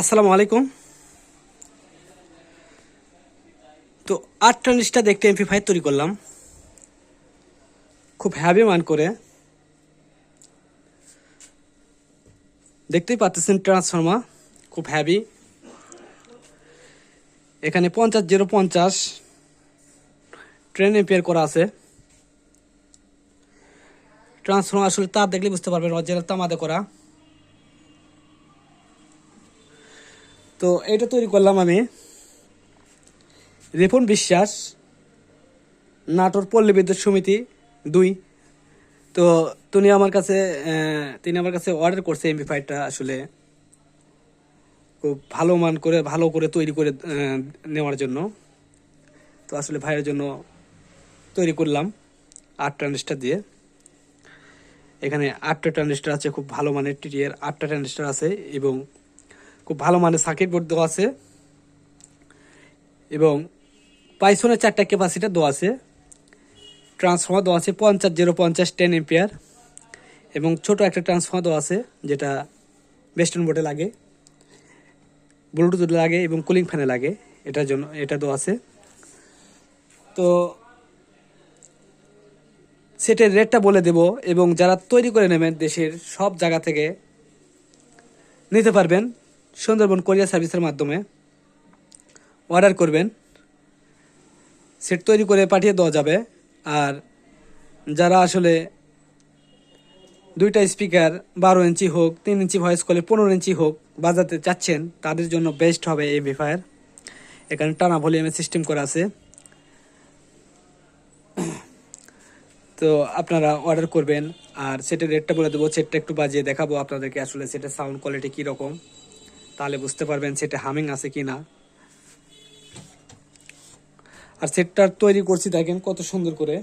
আসসালামু আলাইকুম। তো 8 ট্রানজিস্টার দেখতে এমপ্লিফায়ার তৈরি করলাম, খুব হ্যাভি মান করে। দেখতেই পাচ্ছেন ট্রান্সফর্মার খুব হ্যাভি। এখানে 50 10 এম্পিয়ার করা আছে। ট্রান্সফর্মার আসলে তার দেখলে বুঝতে পারবেন অরিজিনাল তামাতে করা। তো এটা তৈরি করলাম আমি রিপন বিশ্বাস, নাটোর পল্লী বিদ্যুৎ সমিতি 2। তো তিনি আমার কাছে অর্ডার করছে এমপ্লিফায়ারটা আসলে খুব ভালো করে তৈরি করে নেওয়ার জন্য। তো আসলে ভাইয়ের জন্য তৈরি করলাম 8 ট্রানজিস্টার দিয়ে। এখানে 8টা ট্রানজিস্টার আছে, খুব ভালো মানের টিটিএর 8টা ট্রানজিস্টার আছে এবং খুব ভালো মানের সার্কিট বোর্ড দেওয়া আছে এবং পাইথনের 4টা ক্যাপাসিটার দেওয়া আছে। ট্রান্সফর্মার দেওয়া আছে 50 10 এম্পিয়ার এবং ছোট একটা ট্রান্সফর্মার দেওয়া আছে যেটা বেস্টার্ন বোর্ডে লাগে, ব্লুটুথে লাগে এবং কুলিং ফ্যানে লাগে, এটার জন্য এটা দেওয়া আছে। তো সেটের রেটটা বলে দেব এবং যারা তৈরি করে নেবেন দেশের সব জায়গা থেকে নিতে পারবেন। সুন্দরবন কোরিয়ার সার্ভিসের মাধ্যমে অর্ডার করবেন, সেট তৈরি করে পাঠিয়ে দেওয়া যাবে। আর যারা আসলে 2টা স্পিকার 12 ইঞ্চি হোক, 3 ইঞ্চি ভয়েস কলে 15 ইঞ্চি হোক বাজাতে চাচ্ছেন, তাদের জন্য বেস্ট হবে এই এমপ্লিফায়ার। এখানে টানা ভলিউমের সিস্টেম করা আছে। তো আপনারা অর্ডার করবেন আর সেটের রেটটা বলে দেবো। সেটটা একটু বাজিয়ে দেখাবো আপনাদেরকে আসলে সেটের সাউন্ড কোয়ালিটি কীরকম, তাহলে বুঝতে পারবেন সেটে হামিং আছে কি না। আর সেটটা তৈরি করছি দেখেন কত সুন্দর করে,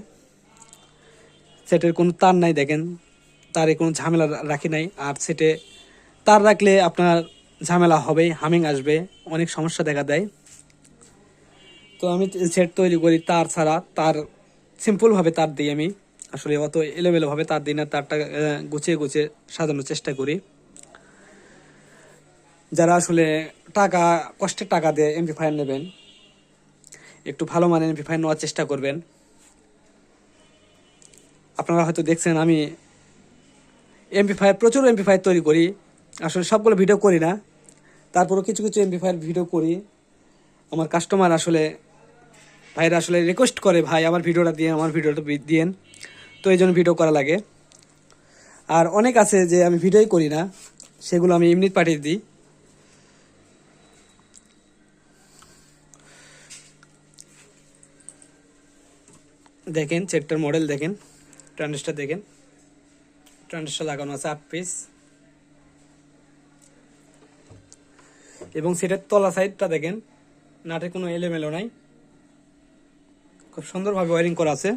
সেটের কোনো তার নাই, দেখেন তারে কোনো ঝামেলা রাখি নাই। আর সেটে তার রাখলে আপনার ঝামেলা হবেই, হামিং আসবে, অনেক সমস্যা দেখা দেয়। তো আমি সেট তৈরি করি তার ছাড়া, তার সিম্পলভাবে তার দিই আমি, আসলে অত এলোমেলোভাবে তার দিই না, তারটা গুছিয়ে গুছিয়ে সাজানোর চেষ্টা করি। যারা আসলে কষ্টের টাকা দিয়ে এমপ্লিফায়ার নেবেন, একটু ভালো মানের এমপ্লিফায়ার নেওয়ার চেষ্টা করবেন। আপনারা হয়তো দেখছেন আমি প্রচুর এমপ্লিফায়ার তৈরি করি, আসলে সবগুলো ভিডিও করি না, তারপরও কিছু কিছু এমপ্লিফায়ার ভিডিও করি। আমার কাস্টমার ভাইরা আসলে রিকোয়েস্ট করে, ভাই আমার ভিডিওটা দিয়েন, তো এই জন্য ভিডিও করা লাগে। আর অনেক আছে যে আমি ভিডিওই করি না, সেগুলো আমি এমনি পাঠিয়ে দিই। দেখেন সেটটার মডেল দেখেন, ট্রানজিস্টার দেখেন, ট্রানজিস্টার লাগানো আছে 8 পিস এবং সেটার তলা সাইডটা দেখেন, নাটে কোনো এলোমেলো নাই, খুব সুন্দরভাবে ওয়ারিং করা আছে।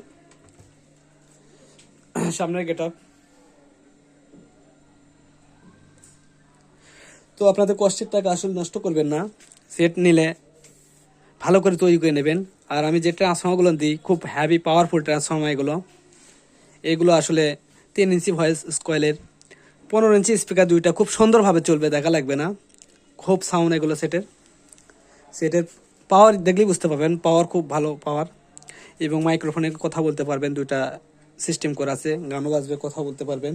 সামনের গেটআপ। তো আপনাদের কষ্টের টাকা আসলে নষ্ট করবেন না, সেট নিলে ভালো করে তৈরি করে নেবেন। আর আমি যে ট্রান্সফর্মারগুলো দিই খুব হ্যাভি পাওয়ারফুল ট্রান্সফর্মার, এগুলো আসলে 3 ইঞ্চি ভয়েস কয়েলের 15 ইঞ্চি স্পিকার 2টা খুব সুন্দরভাবে চলবে, দেখা লাগবে না, খুব সাউন্ড এগুলো। সেটের পাওয়ার দেখলেই বুঝতে পারবেন, পাওয়ার খুব ভালো পাওয়ার এবং মাইক্রোফোনে কথা বলতে পারবেন, 2টা সিস্টেম করা আছে, গানও বাজবে, কথা বলতে পারবেন।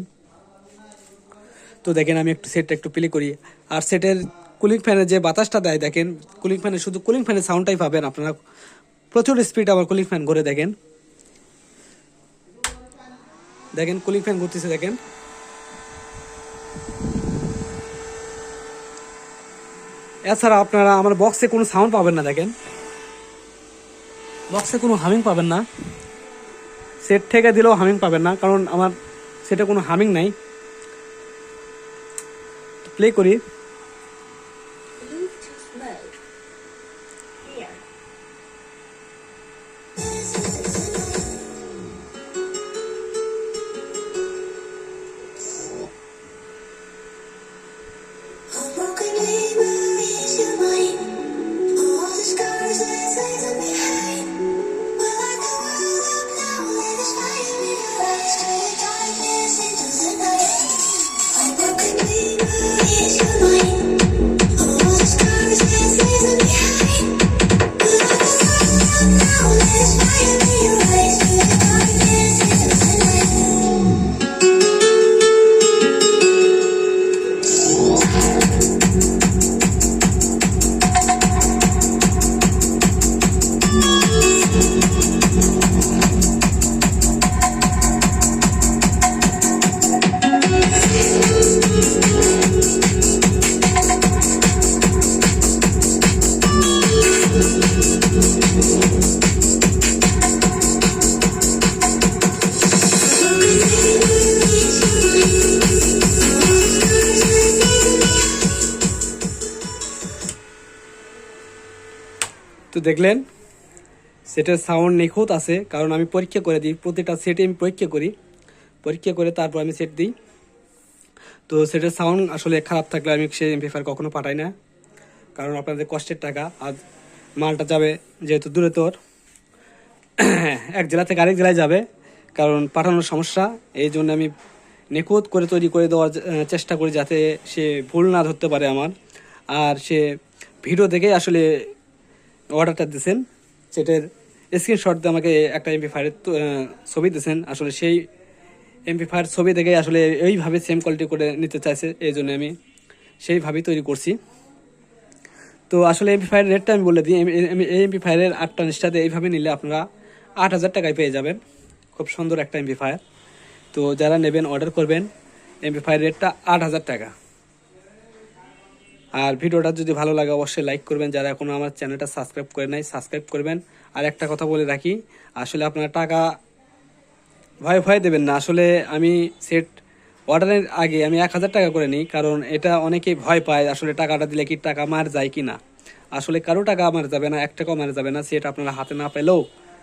তো দেখেন আমি সেটটা একটু প্লে করি। আর সেটের কুলিং ফ্যানের যে বাতাসটা দেয় দেখেন, শুধু কুলিং ফ্যানের সাউন্ডটাই পাবেন আপনারা। প্রচুর স্পিড আবার কুলিং ফ্যান ঘুরে, দেখেন কুলিং ফ্যান ঘুরতেছে দেখেন। এছাড়া আপনারা আমার বক্সে কোনো সাউন্ড পাবেন না, দেখেন বক্সে কোনো হামিং পাবেন না, সেট থেকে দিলেও হামিং পাবেন না, কারণ আমার সেটা কোনো হামিং নাই। প্লে করি। It's তো দেখলেন সেটের সাউন্ড নিখুঁত আছে, কারণ আমি পরীক্ষা করে দিই, প্রতিটা সেটে আমি পরীক্ষা করে তারপর আমি সেট দিই। তো সেটের সাউন্ড আসলে খারাপ থাকলে আমি সেই এমপ্লিফায়ার কখনো পাঠাই না, কারণ আপনাদের কষ্টের টাকা, আর মালটা যাবে যেহেতু দূরে তোর এক জেলা থেকে আরেক জেলায় যাবে, কারণ পাঠানোর সমস্যা, এই জন্য আমি নিখুঁত করে তৈরি করে দেওয়ার চেষ্টা করি, যাতে সে ভুল না ধরতে পারে আমার। আর সে ভিডিও দেখেই আসলে অর্ডারটা দিয়েছেন, সেটার স্ক্রিনশট দিয়ে আমাকে একটা এমপ্লিফায়ারের ছবি দিয়েছেন, আসলে সেই এমপ্লিফায়ার ছবি দেখেই আসলে এইভাবে সেম কোয়ালিটি করে নিতে চাইছে, এই জন্য আমি সেইভাবেই তৈরি করছি। তো আসলে এমপ্লিফায়ারের রেটটা আমি বলে দিই, এই এমপ্লিফায়ারের 8 ট্রানজিস্টারে এইভাবে নিলে আপনারা 8,000 টাকায় পেয়ে যাবেন, খুব সুন্দর একটা এমপ্লিফায়ার। তো যারা নেবেন অর্ডার করবেন, এমপ্লিফায়ার রেটটা 8,000 টাকা। আর ভিডিওটা যদি ভালো লাগে অবশ্যই লাইক করবেন, যারা এখনও আমার চ্যানেলটা সাবস্ক্রাইব করে নাই সাবস্ক্রাইব করবেন। আর একটা কথা বলে রাখি, আসলে আপনারা টাকা ভয় দেবেন না, আসলে আমি সেট অর্ডারের আগে আমি 1,000 টাকা করে নিই, কারণ এটা অনেকেই ভয় পায় আসলে টাকাটা দিলে কি টাকা মার যায় কি না। আসলে কারো টাকা মার যাবে না, 1 টাকাও মার যাবে না, সেট আপনারা হাতে না পেলেও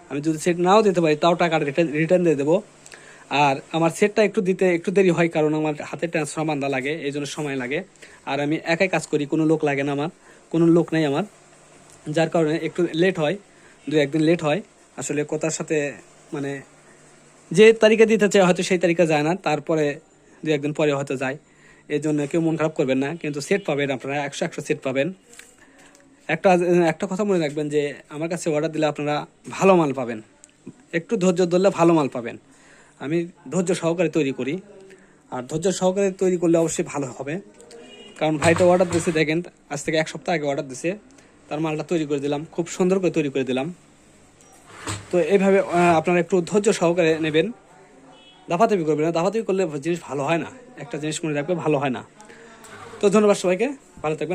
আমি যদি সেট নাও দিতে পারি তাও টাকাটা রিটার্ন দিয়ে দেবো। আর আমার সেটটা একটু দেরি হয়, কারণ আমার হাতে ট্রান্সফার বান্ধা লাগে, এই জন্য সময় লাগে। আর আমি একাই কাজ করি, কোনো লোক লাগে না, আমার কোনো লোক নেই আমার, যার কারণে একটু লেট হয়, 2-1 দিন লেট হয়। আসলে কথার সাথে মানে যে তারিখে দিতে চাই হয়তো সেই তারিখে যায় না, তারপরে 2-1 দিন পরে হয়তো যায়, এই জন্য কেউ মন খারাপ করবেন না, কিন্তু সেট পাবেন আপনারা 100 সেট পাবেন। একটা কথা মনে রাখবেন যে আমার কাছে অর্ডার দিলে আপনারা ভালো মাল পাবেন, একটু ধৈর্য ধরলে ভালো মাল পাবেন। আমি ধৈর্য সহকারে তৈরি করি, আর ধৈর্য সহকারে তৈরি করলে অবশ্যই ভালো হবে। কারণ ভাইটা অর্ডার দিয়েছে, দেখেন আজ থেকে 1 সপ্তাহ আগে অর্ডার দিয়েছে, তার মালটা তৈরি করে দিলাম, খুব সুন্দর করে তৈরি করে দিলাম। তো এইভাবে আপনারা একটু ধৈর্য সহকারে নেবেন, দাপাদাপি করবেন না, দাপাদাপি করলে জিনিস ভালো হয় না, একটা জিনিস মনে রাখবে ভালো হয় না। তো ধন্যবাদ সবাইকে, ভালো থাকবেন।